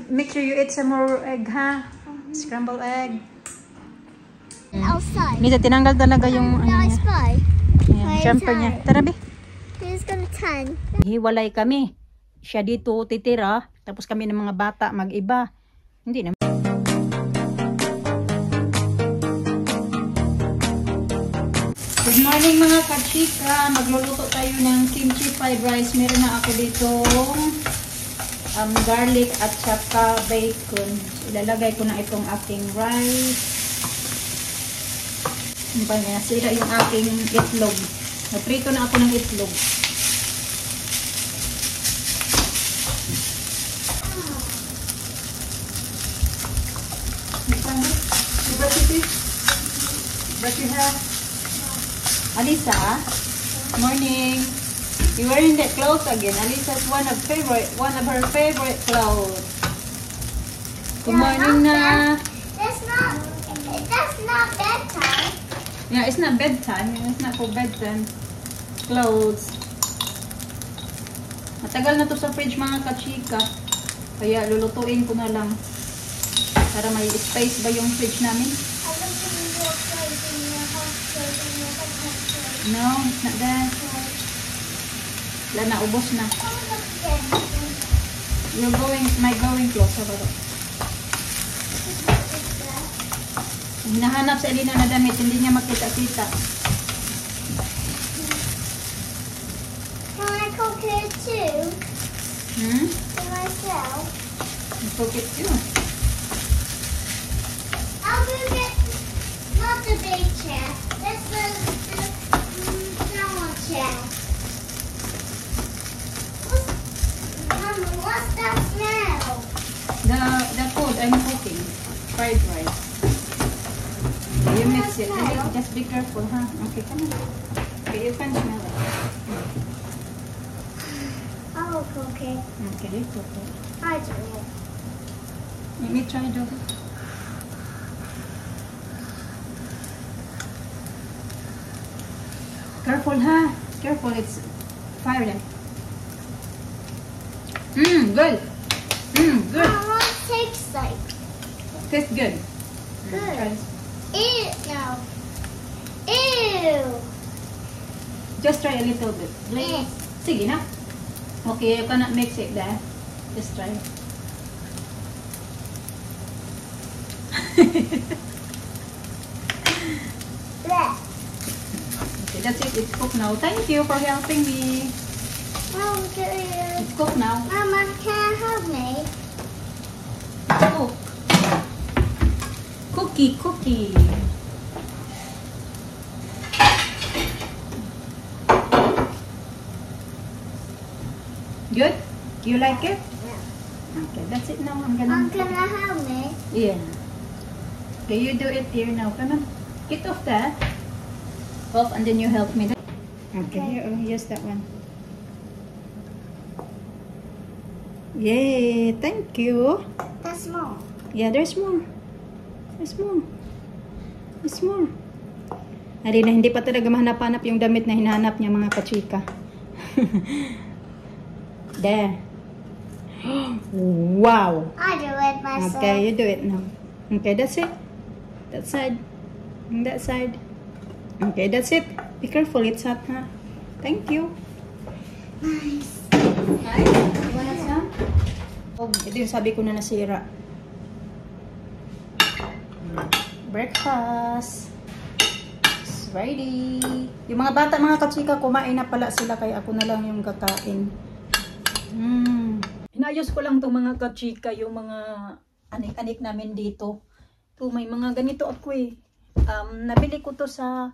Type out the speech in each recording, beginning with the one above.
Make sure you eat some more egg, ha? Scrambled egg. Outside. Misa, tinanggal talaga yung ano niya. Ayan, jumper niya. Tara, be. He's gonna turn. Hiwalay kami. Siya dito titira. Tapos kami ng mga bata mag-iba. Hindi naman. Good morning mga kachika. Magluluto tayo ng kimchi fried rice. Meron na ako dito garlic at saka bacon. Ilalagay ko na itong aking rice. Nasira yung aking itlog. Naprito na ako ng itlog. Brush your hair. Alisa, morning. You're wearing that clothes again. Alisa's one of her favorite clothes. Good morning na. That's not bedtime. Yeah, it's not bedtime. It's not for bedtime. Clothes. Matagal na to sa fridge mga kachika. Kaya lulutuin ko na lang. Para may space ba yung fridge namin? No, it's not there. Wala na, ubos na. My going clothes. How about it? Hinahanap sa Elina na damit, hindi niya makita-kita. Can I cook it too? For myself? You cook it too. I'll move it. Not the big chair. That's the normal chair. What's that smell? The food I'm cooking, fried rice. You mix it. Just be careful, huh? Okay, come on. Okay, you can smell it. I'll cook it. Okay, you cook it. I do it. Let me try to. Careful, huh? Careful, it's fire there. Good. Good. What it tastes like? Tastes good. Good. Try this. Ew. No. Ew. Just try a little bit. Yes. Sige na. Okay, you cannot mix it there. Just try. Bleh. Okay, that's it. It's cooked now. Thank you for helping me. Mom, can you? It's cooked now. Mama, can you help me? Cook. Cookie. Good? You like it? Yeah. Okay, that's it now. I'm Mom, gonna. can you help me? Yeah. Okay, you do it here now. Come on. Get off that. Off and then you help me. Okay, here, use that one. Yay, thank you. That's small. Yeah, there's more. There's more. There's more. Alina, hindi pa talaga mahanap-hanap yung damit na hinahanap niya mga kachika. There. Wow. I do it myself. Okay, you do it now. Okay, that's it. That side. And that side. Okay, that's it. Be careful, it's hot, huh? Thank you. Nice. Hi, you wanna some? Oh, ito yung sabi ko na nasira. Breakfast. It's ready. Yung mga bata, mga kachika, kumain na pala sila kaya ako na lang yung kakain. Inayos ko lang itong mga kachika, yung mga anik-anik namin dito. Ito, may mga ganito ako eh. Nabili ko to sa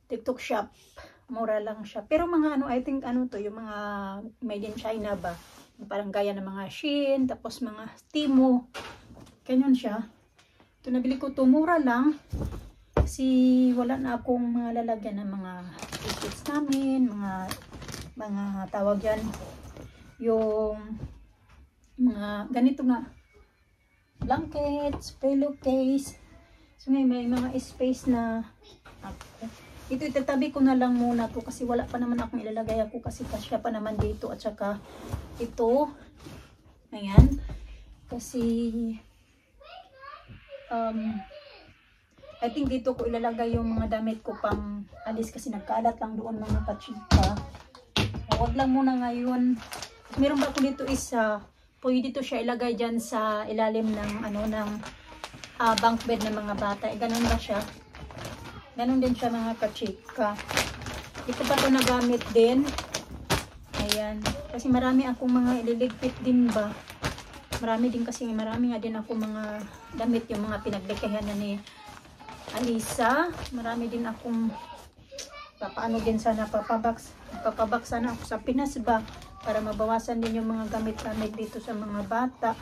TikTok shop. Mura lang siya. Pero mga ano, I think ano to, yung mga made in China ba? Parang gaya ng mga Shein, tapos mga Temu. Ganyan siya. Ito nabili ko to, mura lang. Kasi wala na akong mga lalagyan ng mga tickets namin, mga tawag yan. Yung mga ganito nga. Blankets, pillowcase. So ngayon may mga space na ito itatabi ko na lang muna to kasi wala pa naman akong ilalagay ako kasi kasya pa naman dito at saka ito ayan Kasi I think dito ko ilalagay yung mga damit ko pang alis kasi nagkaalat lang doon mga kachika. Huwag lang muna ngayon. Meron ba ako dito isa, pwede dito siya ilagay dyan sa ilalim ng bunk bed ng mga bata. Ganun ba siya? Ganun din siya mga kachika. Ito pa ito nagamit din. Ayan. Kasi marami akong mga ililigpit din ba. Marami nga din ako mga damit, yung mga pinaglikayan na ni Alisa. Marami din akong papaano din sana papabak sana ako sa Pinas ba para mabawasan din yung mga gamit-gamit dito sa mga bata.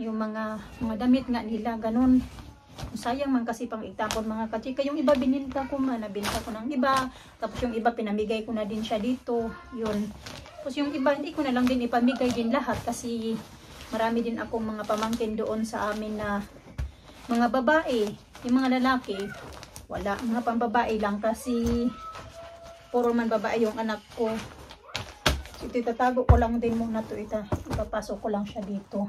Yung mga damit nga nila ganun. Sayang man kasi pang itapon mga kachika. Yung iba bininta ko man, nabinta ko ng iba. Tapos yung iba pinamigay ko na din siya dito. Yun. Tapos yung iba hindi ko na lang din ipamigay din lahat kasi marami din akong mga pamangkin doon sa amin na mga babae. Yung mga lalaki, wala. Mga pambabae lang kasi puro man babae yung anak ko. So itatago ko lang din muna to. Ipapasok ko lang siya dito.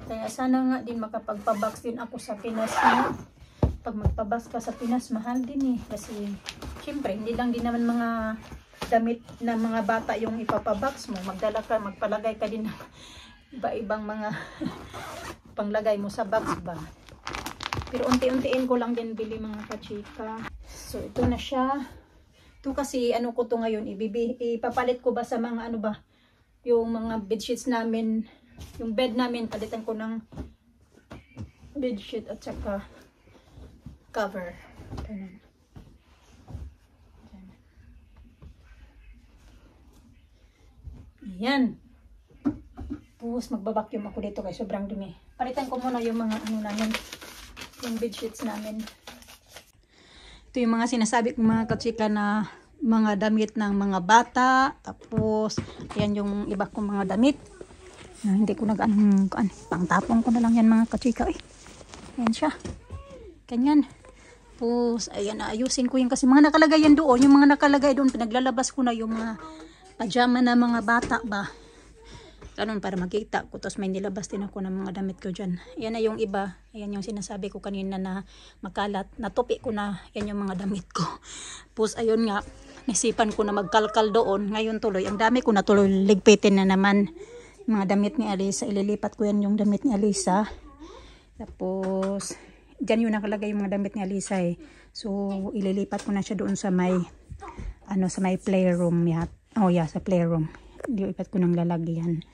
Kaya sana nga din makapagpabox din ako sa Pinas. No? Pag magpabox ka sa Pinas, mahal din eh. Kasi syempre, hindi lang din naman mga damit na mga bata yung ipapabox mo. Magdala ka, magpalagay ka din ng iba-ibang mga panglagay mo sa box ba. Pero unti-untiin ko lang din bili mga kachika. So ito na siya. Ito kasi ano ko to ngayon, ipapalit ko ba sa mga ano ba, yung mga bedsheets namin. Yung bed namin, palitan ko ng bedsheet at saka cover. Ganun. Ayan. Tapos magbabacuum ako dito kay sobrang dumi. Palitan ko muna yung mga ano namin, yung bedsheets namin. Ito yung mga sinasabi kong mga kachika na mga damit ng mga bata. Tapos, ayan yung iba kong mga damit. Hindi ko pangtapong ko na lang yan mga kachika. Ayan siya. Ganyan. Tapos, ayan, ayusin ko yun kasi mga nakalagay yan doon. Yung mga nakalagay doon, pinaglalabas ko na yung mga pajama na mga bata ba. Ganun para makita ko. Tapos may nilabas din ako ng mga damit ko dyan. Ayan na yung iba. Ayan yung sinasabi ko kanina na makalat. Natupi ko na. Yan yung mga damit ko. Tapos ayun nga, nisipan ko na magkalkal doon. Ngayon tuloy, ang dami ko na tuloy ligpitin na naman. Mga damit ni Alisa, ililipat ko yan yung damit ni Alisa. Tapos dyan yung nakalagay yung mga damit ni Alisa eh. So ililipat ko na siya doon sa may sa may playroom ya. Oh yeah, sa playroom. Ililipat ko ng lalagyan.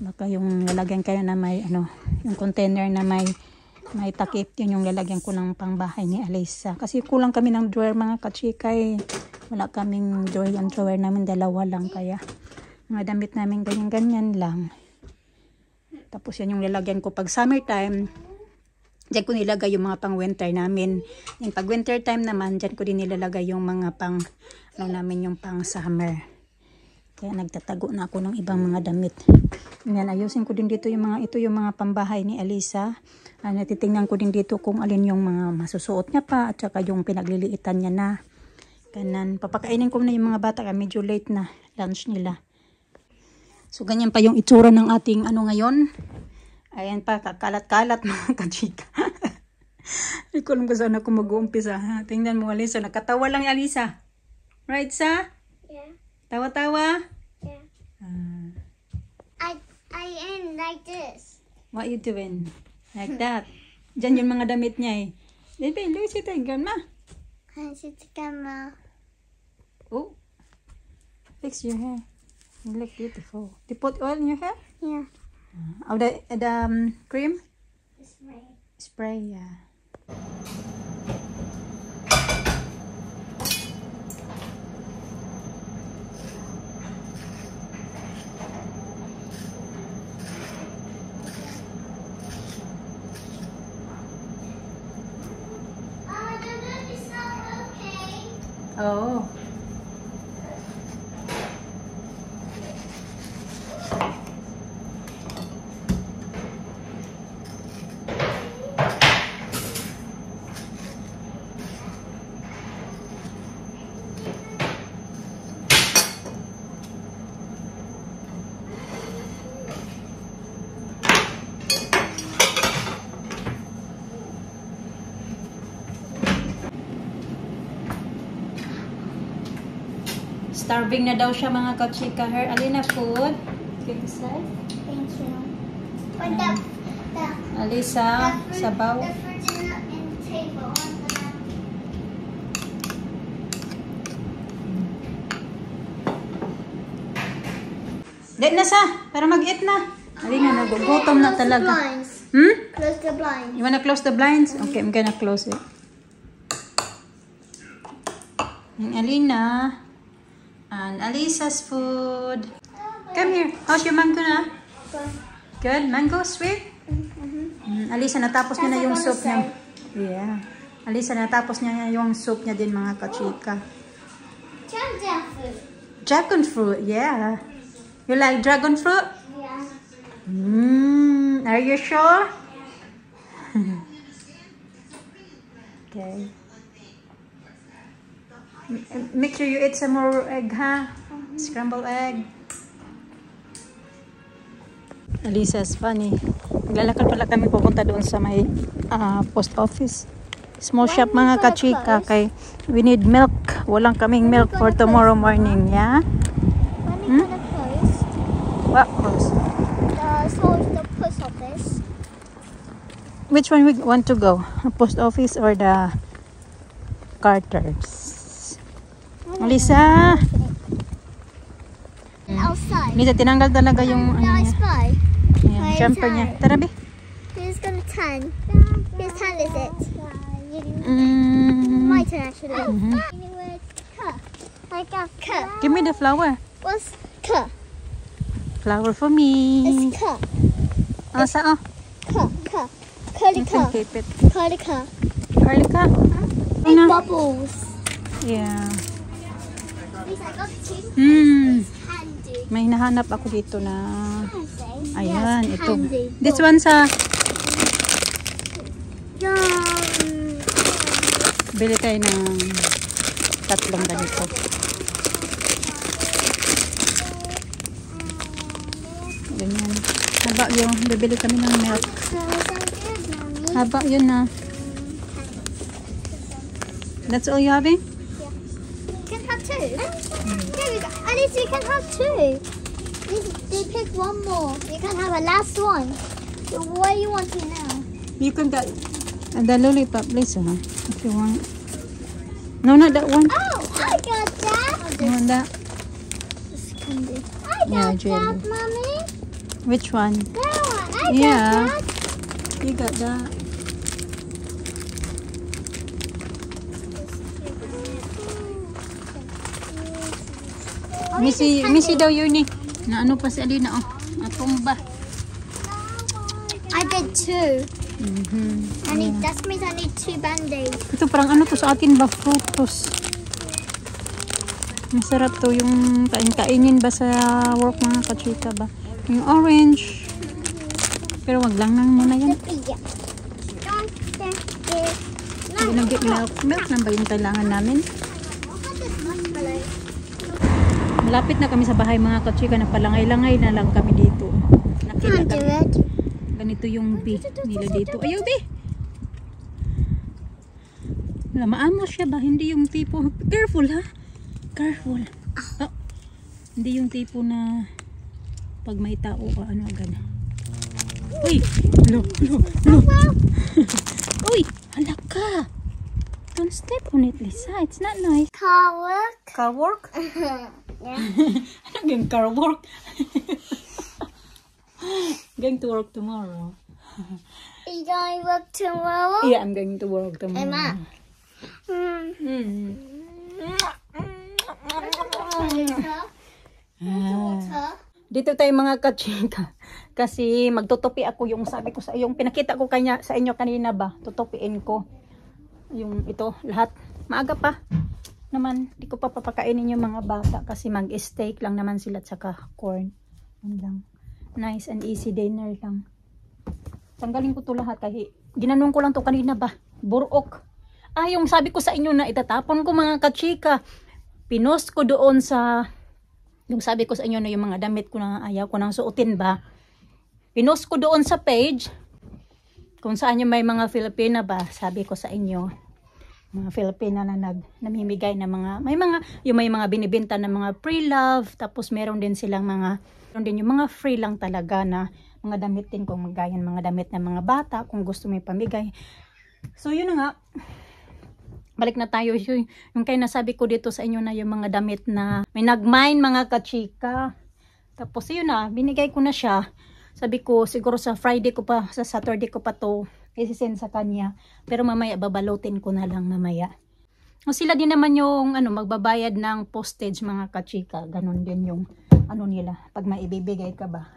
Baka yung lalagyan kayo na may yung container na may takip, yun yung lalagyan ko ng pangbahay ni Alisa. Kasi kulang kami ng drawer mga kachika eh. Wala kaming drawer, yung drawer namin dalawa lang kaya mga damit namin ganyan-ganyan lang. Tapos yan yung lalagyan ko pag summertime. Diyan ko nilagay yung mga pang winter namin. Yung pag winter time naman, diyan ko din nilalagay yung mga pang namin yung pang summer. Kaya nagtatago na ako ng ibang mga damit. Yan, ayusin ko din dito yung mga pambahay ni Alisa. Natitingnan ko din dito kung alin yung mga masusuot niya pa at saka yung pinagliliitan niya na. Kanan, papakainin ko na yung mga bata, medyo late na lunch nila. So, ganyan pa yung itsura ng ating ngayon. Ayan pa, kakalat-kalat mga kachika. Hindi ko alam kung saan ako mag-uumpisa. Tingnan mo, Alisa. Nakatawa lang, Alisa. Right, sa? Yeah. Tawa-tawa? Yeah. I am like this. What you doing? Like that. Diyan yung mga damit niya eh. Baby, look at it. Grandma. Can I see the camera? Oh. Fix your hair. You look beautiful. You put oil in your hair? Yeah. Oh, the cream? Spray. Spray, yeah. The milk is not okay. Oh. Starving na daw siya mga kachika. Her Alina food. Can you say? Thank you. But the Alisa, sabaw. the fridge in the table on the Dahil na sa, para mag-eat na. Alina, nagugutom na talaga. blinds. Close the blinds. You wanna close the blinds? Okay, I'm gonna close it. And Alina. And Alisa's food. Come here. How's your mango na? Good? Mango? Sweet? Alisa, natapos niya na yung soup niya. Yeah. Alisa, natapos niya yung soup niya din mga kachika. Jackfruit. Dragon fruit, yeah. You like dragon fruit? Yeah. Are you sure? Okay. Make sure you eat some more egg, ha? Scrambled egg. Alisa's funny. Maglalakad pala kami pupunta doon sa may post office. Small shop mga kachika. Kay we need milk. Walang kaming milk for tomorrow morning, yeah? When are you gonna close? What post? The post office. Which one we want to go? Post office or the Carters? Alisa! Outside. Lisa, tinanggal talaga yung ano Nice niya. boy. Ayan, jumper niya. Tara, be. Who's gonna turn? Whose turn is it? My turn actually. Cup. Like a cup. Give me the flower. What's cup? Flower for me. It's cup. Asa, oh. Cup. Curly You can cup. keep it. Curly cup. Curly ka. Big Ano? bubbles. Yeah. At least I got two. Hmm. Handy. May hinahanap ako dito na... Ayan, Yes, ito. handy. This one sa... Yum. Bili tayo ng tatlong ganito. Ganyan. Haba yun. Bibili kami ng milk. Haba yun na. That's all you having? You can have two. There we go. At least you can have two. They pick one more. You can have a last one. So what do you want to now? You can get the lollipop, Lisa, if you want. No, not that one. Oh, I got that. You want that? This candy. I Yeah, got jelly. that, mommy. Which one? That one. I Yeah. got that. You got that. Oh, this is Missy candy. daw yun eh. Na ano pa si Alina, oh. Natumba. I did two. Mm-hmm. I need. That means I need two band-aids. Ito parang ano to sa atin ba? Frutos. Masarap to yung kainin ba sa work mga kachika ba? Yung orange. Pero wag lang nang muna yan. Hindi nang get milk. Milk na ba yung kailangan namin? Malapit na kami sa bahay mga kachika. Napalangay-langay na lang kami dito. Nakita kami. Ganito yung bee nila dito. Ayaw bee! Wala, maamos siya ba? Hindi yung tipo. Careful ha? Careful. Oh, hindi yung tipo na pag may tao ka ano agad. Uy! Lo! Uy! Hala ka! Don't step on it, Lisa. It's not nice. Car work. Car work? Yeah. Ano yung car work? Going to work tomorrow. Are you going to work tomorrow? Yeah, I'm going to work tomorrow. Emma. Dito tayo mga kachika. Kasi magtutupi ako yung sabi ko sa yung pinakita ko kanya sa inyo kanina ba. Tutupiin ko yung ito lahat. Maaga pa naman. Di ko pa papakainin yung mga bata kasi mag-steak lang naman sila at saka corn. Yan lang. Nice and easy dinner lang. Tanggalin ko to lahat kasi ginanong ko lang to kanina ba. Burok. Yung sabi ko sa inyo na itatapon ko mga kachika. Pinost ko doon sa yung sabi ko sa inyo na yung mga damit ko na ayaw ko nang suotin ba. Pinost ko doon sa page kung saan yung may mga Filipina ba. Sabi ko sa inyo mga Filipina na namimigay ng mga, may mga binibenta ng mga pre-love, tapos meron din yung mga free lang talaga na mga damit din kung magayan mga damit ng mga bata kung gusto may pamigay. So yun na nga, balik na tayo yung kaya nasabi ko dito sa inyo na yung mga damit na may nagmine mga kachika. Tapos yun na, binigay ko na siya. Sabi ko siguro sa Friday ko pa, sa Saturday ko pa to isisend sa kanya. Pero mamaya babalutin ko na lang mamaya. O sila din naman yung magbabayad ng postage mga kachika. Ganon din yung nila pag maibibigay ka ba.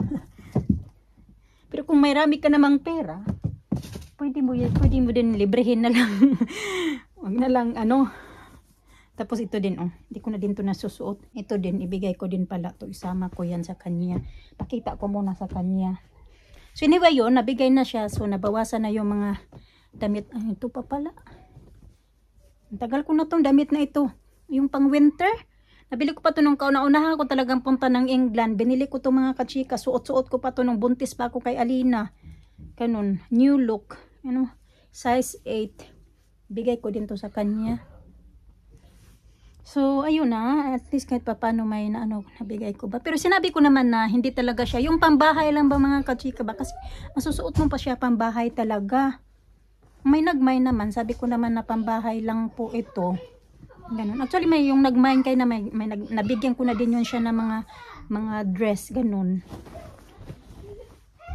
Pero kung may rami ka namang pera, pwede mo din librehin na lang. Wag na lang Tapos ito din hindi ko na din to nasusuot. Ito din ibigay ko din pala to, isama ko yan sa kanya. Pakita ko muna sa kanya. So anyway yun, nabigay na siya. So nabawasan na yung mga damit. Ito pa pala. Ang tagal ko na tong damit na ito. Yung pang winter. Nabili ko pa to nung kauna-unahan ko talagang punta ng England. Binili ko to mga kachika. Suot-suot ko pa to nung buntis pa ako kay Alina. Ganun. New look. Size 8. Bigay ko din to sa kanya. So, ayun na. At least kahit pa paano may nabigay ko ba. Pero sinabi ko naman na hindi talaga siya. Yung pambahay lang ba mga kachika ba? Kasi masusuot mo pa siya pambahay talaga. May nagmay naman. Sabi ko naman na pambahay lang po ito. Ganun. Actually, may yung nagmay kay na nabigyan ko na din yun siya ng mga dress. Ganun.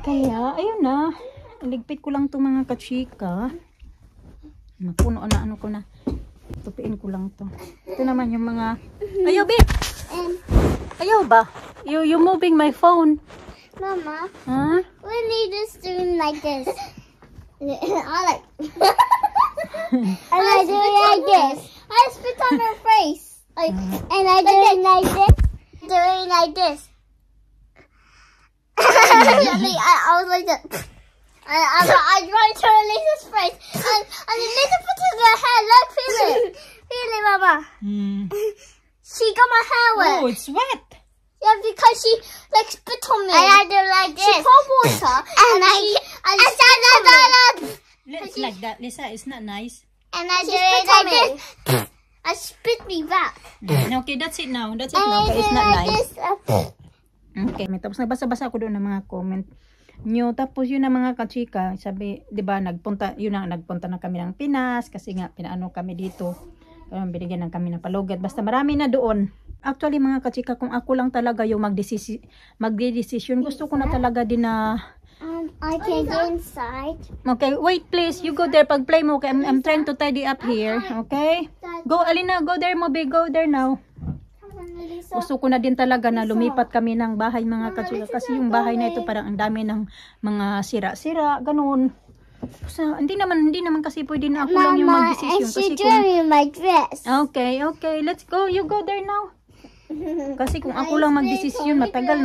Kaya, ayun na. Iligpit ko lang itong mga kachika. Mapuno na ko na. Tupiin ko lang to. Ito naman yung mga... Ayaw, babe! Ayaw ba? You moving my phone. Mama, Huh? we need this doing like this. I like... and I do it like this. I spit on her face. And I do it like this. Doing like this. I was like that. I tried to release his face. And the little put in her hair. Look, feel it. Feel it, Mama. She got my hair wet. Oh, it's wet. Yeah, because she like spit on me. And I do like this. She poured water. and Let's like that, Lisa. It's not nice. And I do it like this. I spit me back. Okay, that's it now. That's it now. Okay, it's not nice. Okay, may tapos nagbasa-basa ako doon ng mga comment nyo. Tapos yun na mga kachika, sabi, di ba, nagpunta na kami ng Pinas kasi nga pinaano kami dito. Binigyan ng kami ng palugat. Basta marami na doon. Actually mga kachika, kung ako lang talaga yung magdedesisyon, gusto ko na talaga din na I can go inside. okay, wait please. You go there. Pag play mo, okay? I'm trying to tidy up here. Okay? Go, Alina. Go there, Moby. Go there now. Gusto ko na din talaga na lumipat kami ng bahay mga kachika. Kasi yung bahay na ito parang ang dami ng mga sira-sira. Ganun. So, hindi naman kasi pwede na ako lang yung mag-desisyon. Kasi doing my dress. Okay. Let's go. You go there now. Kasi kung ako lang mag-desisyon, matagal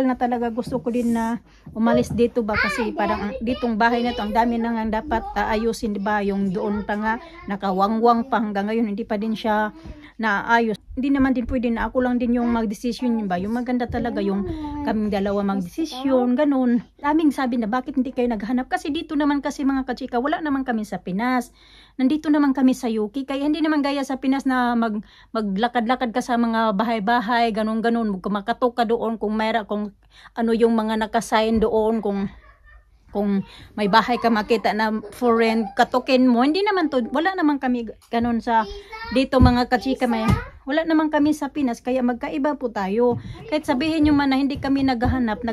na talaga gusto ko din na umalis dito ba kasi parang ditong bahay na to ang dami na nga dapat ayusin, di ba? Yung doon pa nga nakawangwang pa hanggang ngayon hindi pa din siya naayos. Hindi naman din pwede na ako lang din yung mag-desisyon, ba? Yung maganda talaga yung kaming dalawa mag-desisyon, ganun. Aming sabi na bakit hindi kayo naghanap kasi dito naman kasi mga kachika wala naman kami sa Pinas. Nandito naman kami sa UK kaya hindi naman gaya sa Pinas na maglakad-lakad ka sa mga bahay-bahay, ganun-ganun, kumakatok ka doon kung ano yung mga nakasign doon, kung may bahay ka makita na foreign, katukin mo. Hindi naman to, wala naman kami ganun sa dito mga kachika, wala naman kami sa Pinas, kaya magkaiba po tayo. Kahit sabihin nyo man na hindi kami naghahanap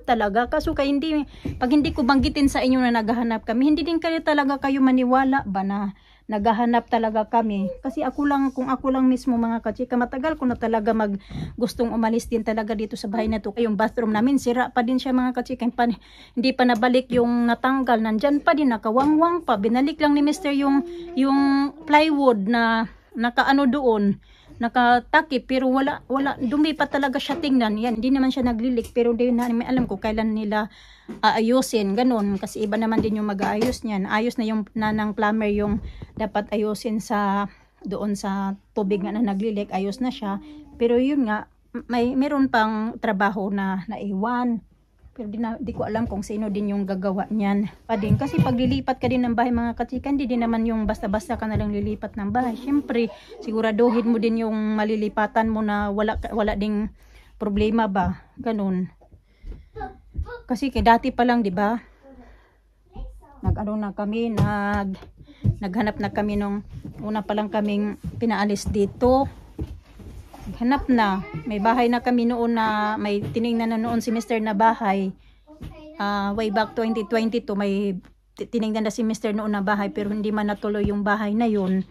talaga. Kaso pag hindi ko banggitin sa inyo na naghahanap kami, hindi din kayo talaga kayo maniwala ba na naghahanap talaga kami. Kasi kung ako lang mismo mga kachika, matagal ko na talaga gustong umalis din talaga dito sa bahay na to. Yung bathroom namin, sira pa din siya mga kachika. Hindi pa nabalik yung natanggal. Nandyan pa din, nakawangwang pa. Binalik lang ni Mr. yung plywood na nakaano doon. Nakatakip pero wala dumi pa talaga siya tingnan. Yan, hindi naman siya naglilik pero hindi na alam ko kailan nila aayusin, ganun, kasi iba naman din yung mag-aayos niyan. Ayos na yung nanang plumber yung dapat ayusin doon sa tubig nga na naglilik, ayos na siya. Pero yun nga, meron pang trabaho na naiwan. Pero di ko alam kung sino din yung gagawa niyan. Pa din, kasi pag lilipat ka din ng bahay mga kachika, hindi din naman yung basta-basta ka na lang lilipat ng bahay. Siyempre, siguraduhin mo din yung malilipatan mo na wala ding problema ba. Ganun. Kasi dati pa lang, di ba? Naghanap na kami nung una pa lang kaming pinaalis dito. Hanap na. May bahay na kami noon na may tiningnan na noon si Mr. na bahay. Way back 2022 may tiningnan na si Mr. noon na bahay pero hindi man natuloy yung bahay na yun.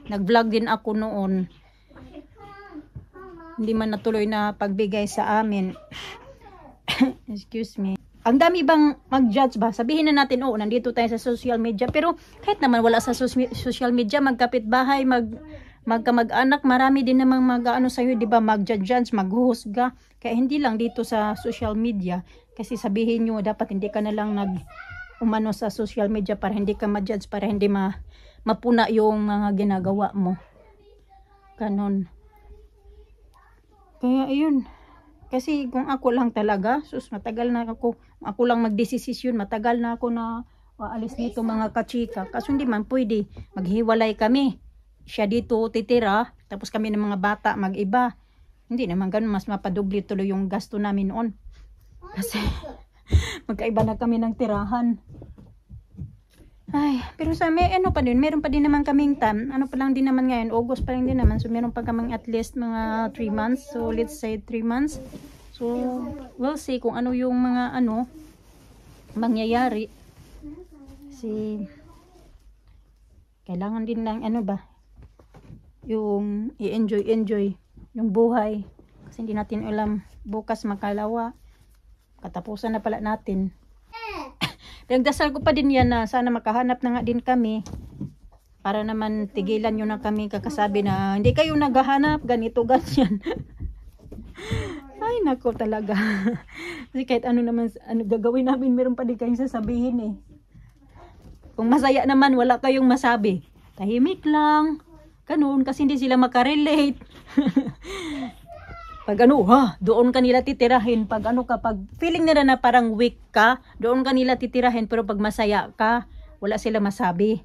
Nag-vlog din ako noon. Hindi man natuloy na pagbigay sa amin. Excuse me. Ang dami bang mag-judge ba? Sabihin na natin, nandito tayo sa social media. Pero kahit naman wala sa social media, magkapit-bahay, magkamag-anak, marami din namang mag-ano sa'yo, di ba? Mag-judge, maghuhusga. Kaya hindi lang dito sa social media. Kasi sabihin nyo, dapat hindi ka na lang umano sa social media para hindi ka ma-judge, para hindi mapuna yung mga ginagawa mo. Ganon. Kaya ayun. Kasi kung ako lang talaga, matagal na ako lang magdesisyon, matagal na ako na alis dito mga kachika. Kaso hindi man pwede, maghiwalay kami. Siya dito titira, tapos kami ng mga bata mag-iba. Hindi naman ganun, mas mapadubli tuloy yung gasto namin noon. Kasi magkaiba na kami ng tirahan. Ay, pero sa meron pa din naman kaming time. Ano pa lang din naman ngayon, August pa lang din naman. So meron pa kaming at least mga 3 months. So let's say 3 months. So we'll see kung ano yung mga mangyayari. Kasi kailangan din lang yung i-enjoy yung buhay. Kasi hindi natin alam bukas makalawa. Katapusan na pala natin. Nagdasal ko pa din yan na sana makahanap na nga din kami para naman tigilan nyo na kami kakasabi na hindi kayo naghahanap, ganito, ganyan. Ay nako talaga. Kasi kahit ano naman gagawin namin, meron pa din kayong sasabihin eh. Kung masaya naman, wala kayong masabi. Tahimik lang. Ganun, kasi hindi sila makarelate. Pag doon ka nila titirahin. Pag kapag feeling nila na parang weak ka, doon ka nila titirahin. Pero pag masaya ka, wala sila masabi.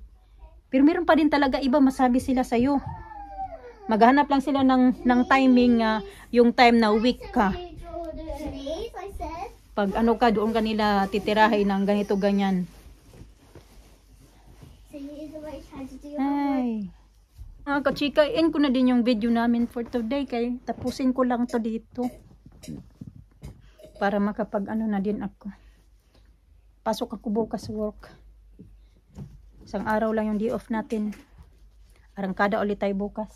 Pero meron pa din talaga iba masabi sila sa'yo. Maghanap lang sila ng timing, yung time na weak ka. Pag ka, doon ka nila titirahin ng ganito, ganyan. Ay. Kachika, end ko na din yung video namin for today. Kaya tapusin ko lang to dito. Para makapag na din ako. Pasok ako bukas work. Isang araw lang yung day off natin. Arangkada ulit tayo bukas.